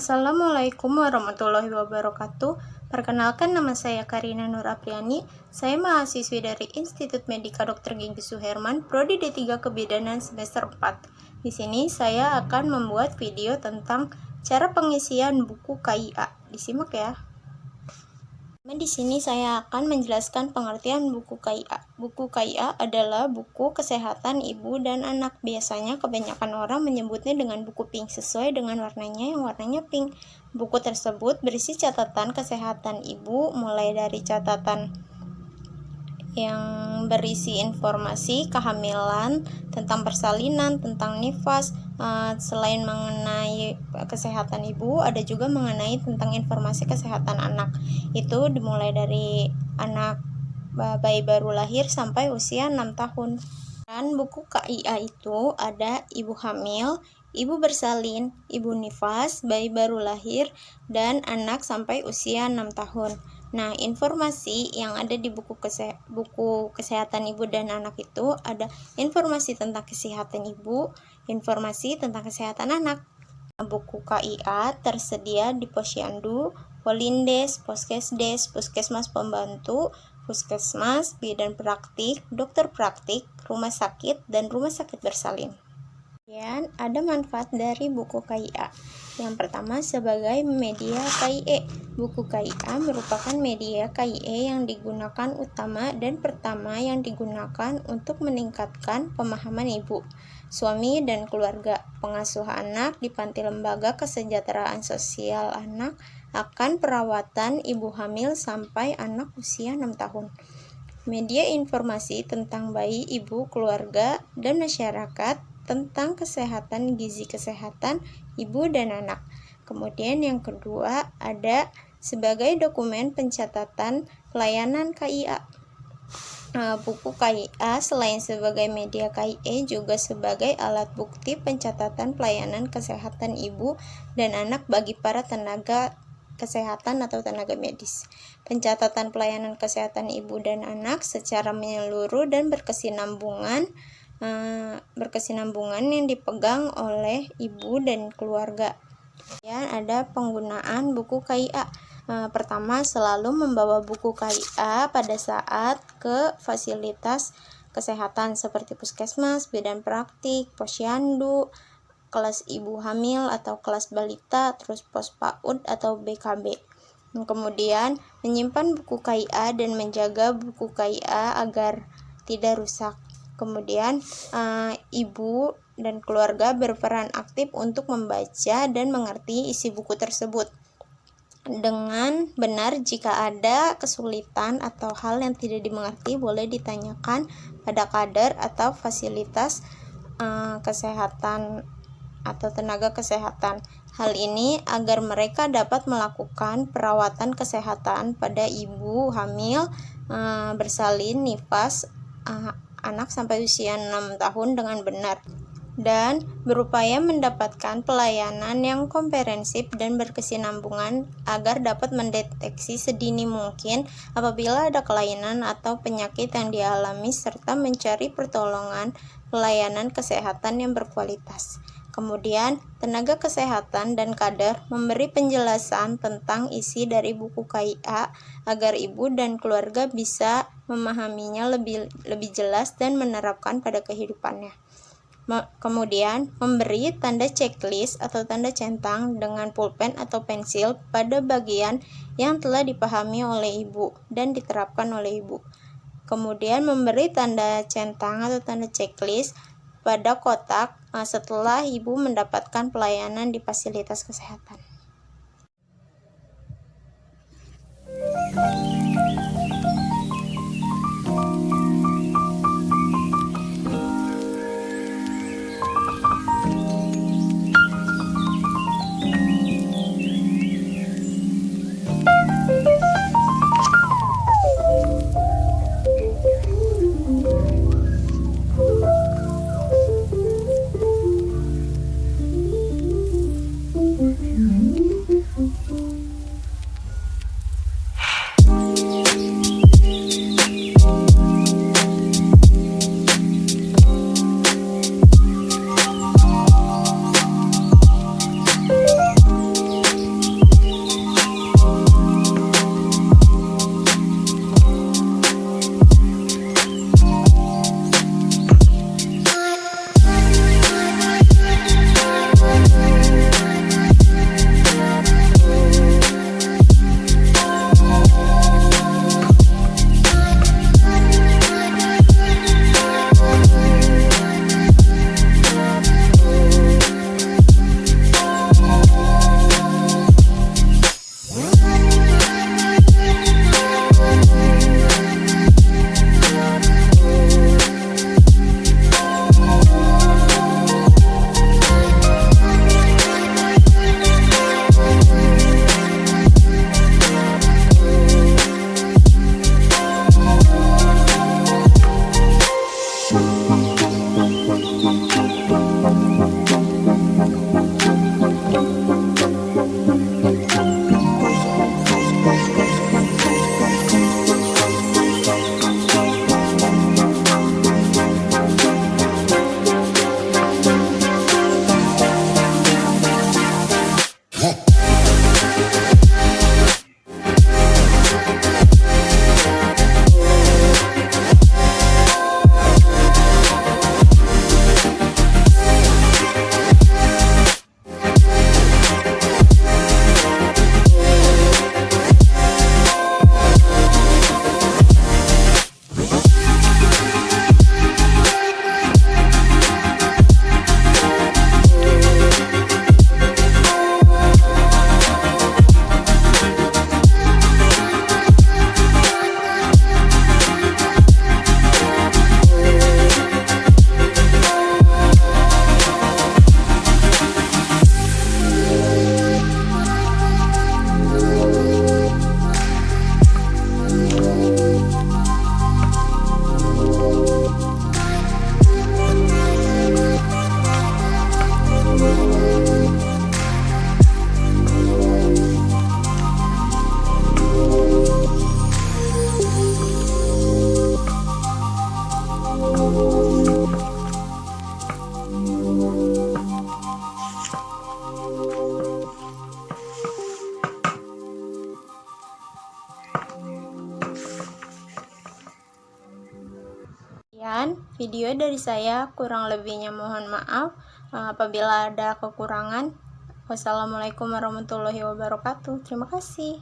Assalamualaikum warahmatullahi wabarakatuh. Perkenalkan, nama saya Karina Nur Apriani. Saya mahasiswi dari Institut Medika Dr. Gigi Suherman, Prodi D3 Kebidanan semester 4. Di sini saya akan membuat video tentang cara pengisian buku KIA. Disimak ya. Di sini saya akan menjelaskan pengertian buku KIA. Buku KIA adalah buku kesehatan ibu dan anak. Biasanya kebanyakan orang menyebutnya dengan buku pink sesuai dengan warnanya yang warnanya pink. Buku tersebut berisi catatan kesehatan ibu, mulai dari catatan yang berisi informasi kehamilan, tentang persalinan, tentang nifas. Selain mengenai kesehatan ibu, ada juga mengenai tentang informasi kesehatan anak. Itu dimulai dari anak bayi baru lahir sampai usia 6 tahun. Dan buku KIA itu ada ibu hamil, ibu bersalin, ibu nifas, bayi baru lahir, dan anak sampai usia 6 tahun. Nah, informasi yang ada di buku kesehatan ibu dan anak itu ada informasi tentang kesehatan ibu, informasi tentang kesehatan anak. Buku KIA tersedia di Posyandu, Polindes, Poskesdes, Puskesmas Pembantu, Puskesmas, bidan praktik, dokter praktik, rumah sakit, dan rumah sakit bersalin. Kemudian ada manfaat dari buku KIA. Yang pertama, sebagai media KIE. Buku KIA merupakan media KIE yang digunakan utama dan pertama yang digunakan untuk meningkatkan pemahaman ibu, suami, dan keluarga, pengasuh anak di panti lembaga kesejahteraan sosial anak akan perawatan ibu hamil sampai anak usia 6 tahun. Media informasi tentang bayi, ibu, keluarga, dan masyarakat tentang kesehatan gizi kesehatan ibu dan anak. Kemudian yang kedua ada sebagai dokumen pencatatan pelayanan KIA. Buku KIA selain sebagai media KIE juga sebagai alat bukti pencatatan pelayanan kesehatan ibu dan anak bagi para tenaga kesehatan atau tenaga medis. Pencatatan pelayanan kesehatan ibu dan anak secara menyeluruh dan berkesinambungan yang dipegang oleh ibu dan keluarga. Dan ada penggunaan buku KIA. Pertama, selalu membawa buku KIA pada saat ke fasilitas kesehatan seperti puskesmas, bidan praktik, posyandu, kelas ibu hamil atau kelas balita, terus pos PAUD atau BKB. Kemudian menyimpan buku KIA dan menjaga buku KIA agar tidak rusak. Kemudian ibu dan keluarga berperan aktif untuk membaca dan mengerti isi buku tersebut dengan benar. Jika ada kesulitan atau hal yang tidak dimengerti, boleh ditanyakan pada kader atau fasilitas kesehatan atau tenaga kesehatan. Hal ini agar mereka dapat melakukan perawatan kesehatan pada ibu hamil, bersalin, nifas, anak sampai usia 6 tahun dengan benar, dan berupaya mendapatkan pelayanan yang komprehensif dan berkesinambungan agar dapat mendeteksi sedini mungkin apabila ada kelainan atau penyakit yang dialami serta mencari pertolongan pelayanan kesehatan yang berkualitas. Kemudian, tenaga kesehatan dan kader memberi penjelasan tentang isi dari buku KIA agar ibu dan keluarga bisa memahaminya lebih jelas dan menerapkan pada kehidupannya. Kemudian, memberi tanda checklist atau tanda centang dengan pulpen atau pensil pada bagian yang telah dipahami oleh ibu dan diterapkan oleh ibu. Kemudian, memberi tanda centang atau tanda checklist pada kotak setelah ibu mendapatkan pelayanan di fasilitas kesehatan. Sekian video dari saya, kurang lebihnya mohon maaf. Apabila ada kekurangan, wassalamualaikum warahmatullahi wabarakatuh. Terima kasih.